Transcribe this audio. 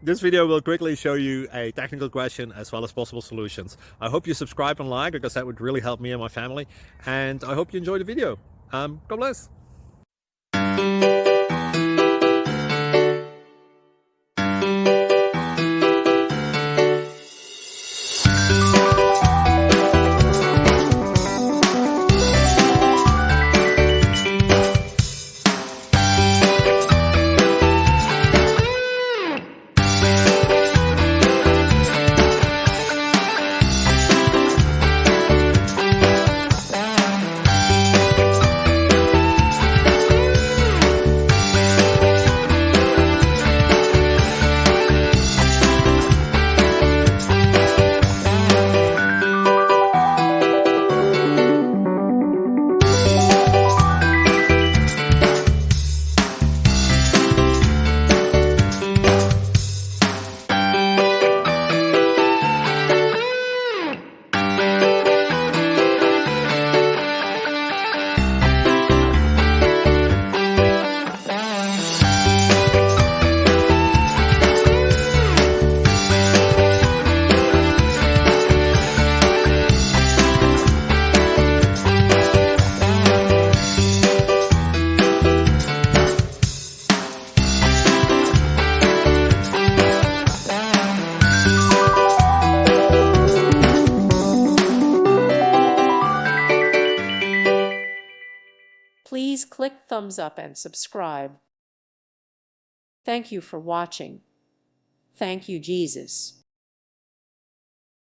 This video will quickly show you a technical question as well as possible solutions. I hope you subscribe and like, because that would really help me and my family. And I hope you enjoy the video. God bless. Please click thumbs up and subscribe. Thank you for watching. Thank you, Jesus.